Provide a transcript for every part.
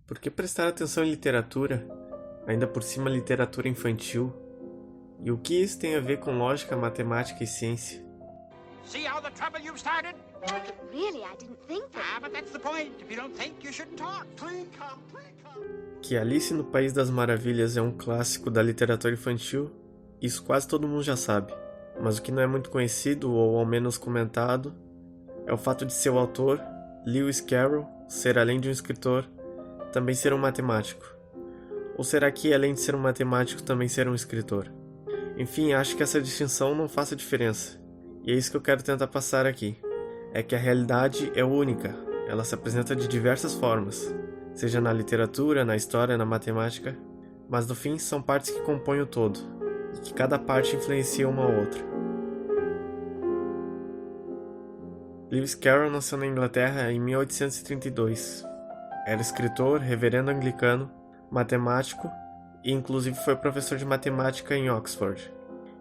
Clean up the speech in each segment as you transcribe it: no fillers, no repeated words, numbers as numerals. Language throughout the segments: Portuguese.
Por que prestar atenção em literatura, ainda por cima literatura infantil? E o que isso tem a ver com lógica, matemática e ciência? See all the trouble you've started? Really, I didn't think that. But that's the point. If you don't think, you shouldn't talk. Please come. Que Alice no País das Maravilhas é um clássico da literatura infantil, isso quase todo mundo já sabe. Mas o que não é muito conhecido, ou ao menos comentado, é o fato de seu autor, Lewis Carroll, ser além de um escritor, também ser um matemático. Ou será que, além de ser um matemático, também ser um escritor? Enfim, acho que essa distinção não faça diferença. E é isso que eu quero tentar passar aqui. É que a realidade é única, ela se apresenta de diversas formas, seja na literatura, na história, na matemática, mas no fim são partes que compõem o todo, e que cada parte influencia uma outra. Lewis Carroll nasceu na Inglaterra em 1832. Era escritor, reverendo anglicano, matemático e inclusive foi professor de matemática em Oxford.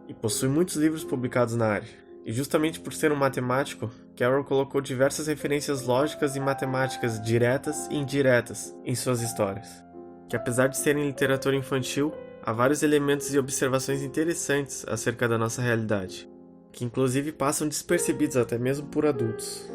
E possui muitos livros publicados na área. E justamente por ser um matemático, Carroll colocou diversas referências lógicas e matemáticas diretas e indiretas em suas histórias. Que apesar de serem literatura infantil, há vários elementos e observações interessantes acerca da nossa realidade, que inclusive passam despercebidos até mesmo por adultos.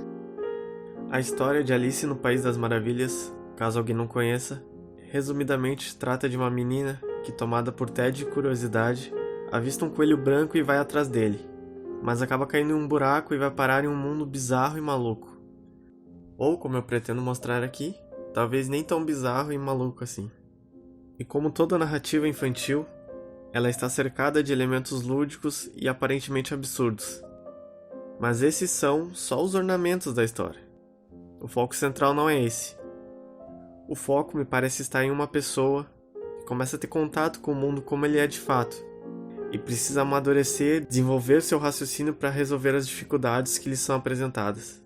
A história de Alice no País das Maravilhas, caso alguém não conheça, resumidamente trata de uma menina que, tomada por tédio e curiosidade, avista um coelho branco e vai atrás dele, mas acaba caindo em um buraco e vai parar em um mundo bizarro e maluco. Ou, como eu pretendo mostrar aqui, talvez nem tão bizarro e maluco assim. E como toda narrativa infantil, ela está cercada de elementos lúdicos e aparentemente absurdos. Mas esses são só os ornamentos da história. O foco central não é esse. O foco me parece estar em uma pessoa que começa a ter contato com o mundo como ele é de fato, e precisa amadurecer, desenvolver seu raciocínio para resolver as dificuldades que lhe são apresentadas.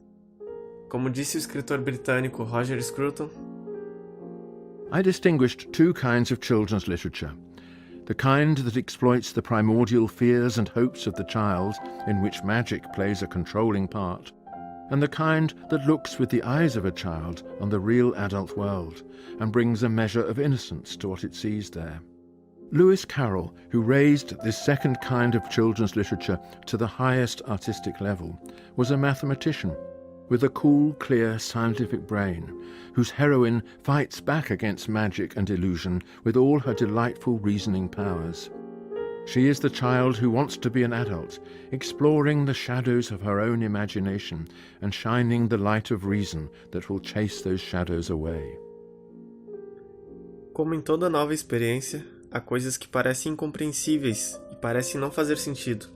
Como disse o escritor britânico Roger Scruton, I distinguished two kinds of children's literature. The kind that exploits the primordial fears and hopes of the child, in which magic plays a controlling part, and the kind that looks with the eyes of a child on the real adult world and brings a measure of innocence to what it sees there. Lewis Carroll, who raised this second kind of children's literature to the highest artistic level, was a mathematician with a cool, clear, scientific brain, whose heroine fights back against magic and illusion with all her delightful reasoning powers. She is the child who wants to be an adult, exploring the shadows of her own imagination and shining the light of reason that will chase those shadows away. Como em toda nova experiência, há coisas que parecem incompreensíveis e parecem não fazer sentido.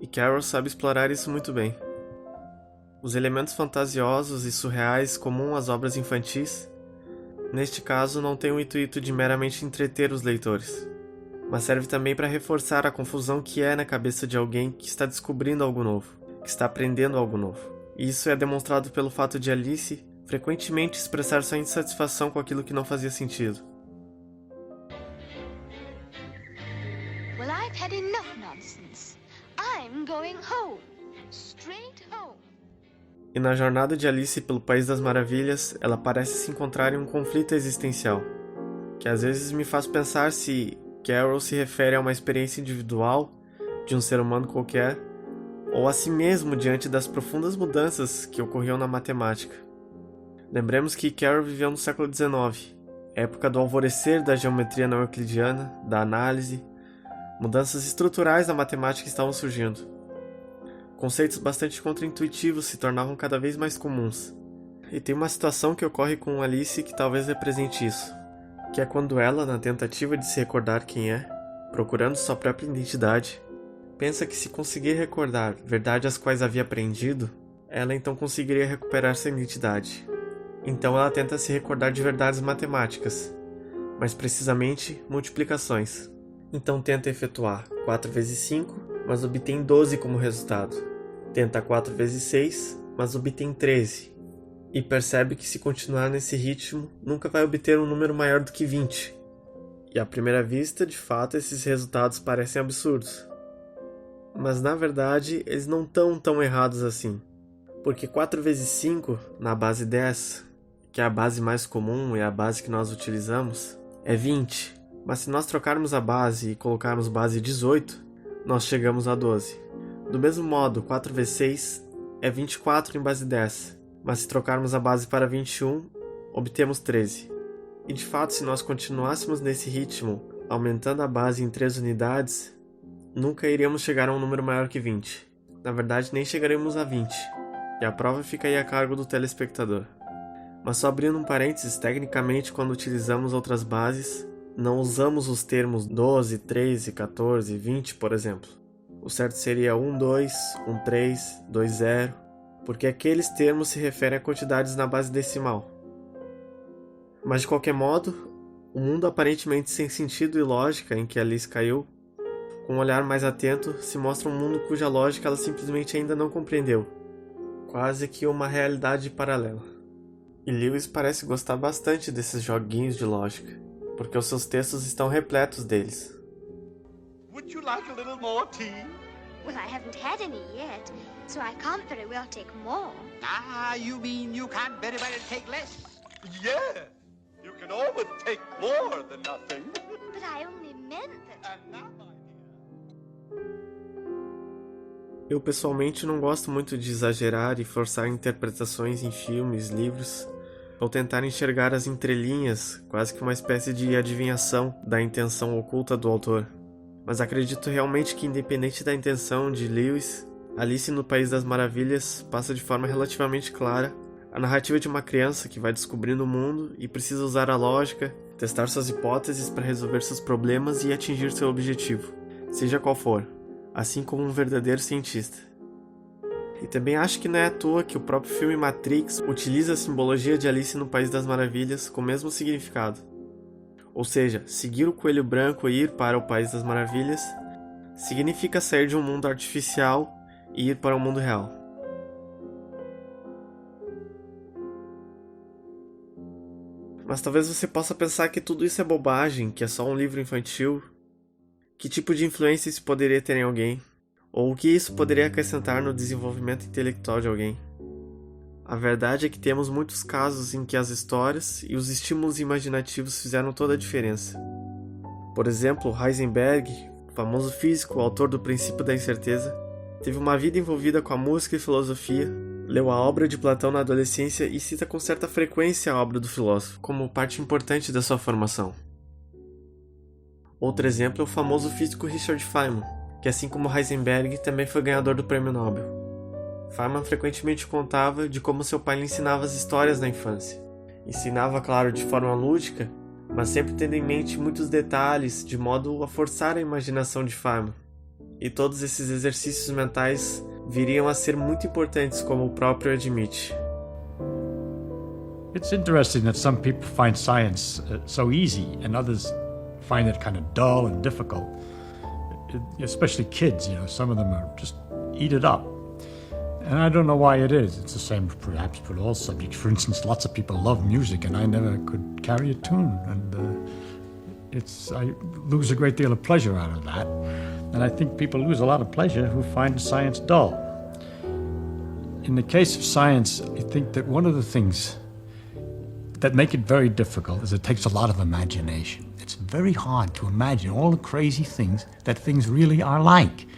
E Carroll sabe explorar isso muito bem. Os elementos fantasiosos e surreais comuns às obras infantis, neste caso não têm o intuito de meramente entreter os leitores, mas serve também para reforçar a confusão que é na cabeça de alguém que está descobrindo algo novo, que está aprendendo algo novo. E isso é demonstrado pelo fato de Alice frequentemente expressar sua insatisfação com aquilo que não fazia sentido. Well, I've had enough nonsense. I'm going home. Straight home. E na jornada de Alice pelo País das Maravilhas, ela parece se encontrar em um conflito existencial, que às vezes me faz pensar se Carroll se refere a uma experiência individual de um ser humano qualquer, ou a si mesmo diante das profundas mudanças que ocorriam na matemática. Lembremos que Carroll viveu no século XIX, época do alvorecer da geometria não euclidiana, da análise, mudanças estruturais na matemática estavam surgindo. Conceitos bastante contraintuitivos se tornavam cada vez mais comuns. E tem uma situação que ocorre com Alice que talvez represente isso, que é quando ela, na tentativa de se recordar quem é, procurando sua própria identidade, pensa que se conseguir recordar verdades as quais havia aprendido, ela então conseguiria recuperar sua identidade. Então ela tenta se recordar de verdades matemáticas, mais precisamente multiplicações. Então tenta efetuar 4 vezes 5, mas obtém 12 como resultado. Tenta 4 vezes 6, mas obtém 13. E percebe que se continuar nesse ritmo, nunca vai obter um número maior do que 20. E à primeira vista, de fato, esses resultados parecem absurdos. Mas na verdade, eles não estão tão errados assim. Porque 4 vezes 5, na base 10, que é a base mais comum e a base que nós utilizamos, é 20. Mas se nós trocarmos a base e colocarmos base 18, nós chegamos a 12. Do mesmo modo, 4 vezes 6 é 24 em base 10. Mas se trocarmos a base para 21, obtemos 13. E de fato, se nós continuássemos nesse ritmo, aumentando a base em 3 unidades, nunca iríamos chegar a um número maior que 20. Na verdade, nem chegaremos a 20. E a prova fica aí a cargo do telespectador. Mas só abrindo um parênteses, tecnicamente, quando utilizamos outras bases, não usamos os termos 12, 13, 14, 20, por exemplo. O certo seria 1, 2, 1, 3, 2, 0, porque aqueles termos se referem a quantidades na base decimal. Mas de qualquer modo, o mundo aparentemente sem sentido e lógica em que Alice caiu, com um olhar mais atento, se mostra um mundo cuja lógica ela simplesmente ainda não compreendeu. Quase que uma realidade paralela. E Lewis parece gostar bastante desses joguinhos de lógica, porque os seus textos estão repletos deles. Would you like a little more tea? Well, I haven't had any yet, so I can't very well take more. Ah, you mean you can't very well take less? Yes, you can always take more than nothing. But I only meant that... And now, my dear. Eu pessoalmente não gosto muito de exagerar e forçar interpretações em filmes, livros, ou tentar enxergar as entrelinhas, quase que uma espécie de adivinhação da intenção oculta do autor. Mas acredito realmente que, independente da intenção de Lewis, Alice no País das Maravilhas passa de forma relativamente clara a narrativa de uma criança que vai descobrindo o mundo e precisa usar a lógica, testar suas hipóteses para resolver seus problemas e atingir seu objetivo, seja qual for, assim como um verdadeiro cientista. E também acho que não é à toa que o próprio filme Matrix utiliza a simbologia de Alice no País das Maravilhas com o mesmo significado. Ou seja, seguir o coelho branco e ir para o País das Maravilhas significa sair de um mundo artificial e ir para o mundo real. Mas talvez você possa pensar que tudo isso é bobagem, que é só um livro infantil. Que tipo de influência isso poderia ter em alguém? Ou o que isso poderia acrescentar no desenvolvimento intelectual de alguém? A verdade é que temos muitos casos em que as histórias e os estímulos imaginativos fizeram toda a diferença. Por exemplo, Heisenberg, o famoso físico, autor do Princípio da Incerteza, teve uma vida envolvida com a música e filosofia, leu a obra de Platão na adolescência e cita com certa frequência a obra do filósofo como parte importante da sua formação. Outro exemplo é o famoso físico Richard Feynman, que assim como Heisenberg também foi ganhador do Prêmio Nobel. Feynman frequentemente contava de como seu pai lhe ensinava as histórias na infância. Ensinava, claro, de forma lúdica, mas sempre tendo em mente muitos detalhes, de modo a forçar a imaginação de Feynman. E todos esses exercícios mentais viriam a ser muito importantes, como o próprio admite. It's interesting that some people find science so easy and others find it kind of dull and difficult. Especially kids, some of them are just eat it up. And I don't know why it is. It's the same perhaps for all subjects. For instance, lots of people love music and I never could carry a tune. And I lose a great deal of pleasure out of that. And I think people lose a lot of pleasure who find science dull. In the case of science, I think that one of the things that make it very difficult is it takes a lot of imagination. It's very hard to imagine all the crazy things that things really are like.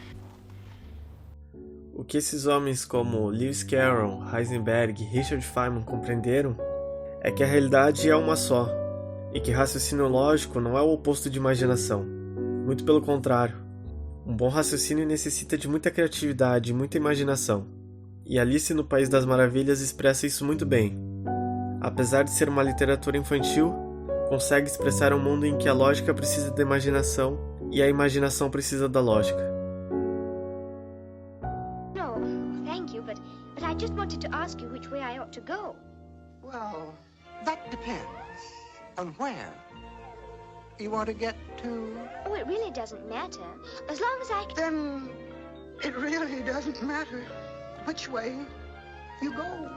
O que esses homens como Lewis Carroll, Heisenberg e Richard Feynman compreenderam é que a realidade é uma só, e que raciocínio lógico não é o oposto de imaginação. Muito pelo contrário. Um bom raciocínio necessita de muita criatividade e muita imaginação. E Alice no País das Maravilhas expressa isso muito bem. Apesar de ser uma literatura infantil, consegue expressar um mundo em que a lógica precisa da imaginação e a imaginação precisa da lógica. No, thank you, but I just wanted to ask you which way I ought to go. Well, that depends on where you want to get to. Oh, it really doesn't matter. As long as I can... Then it really doesn't matter which way you go.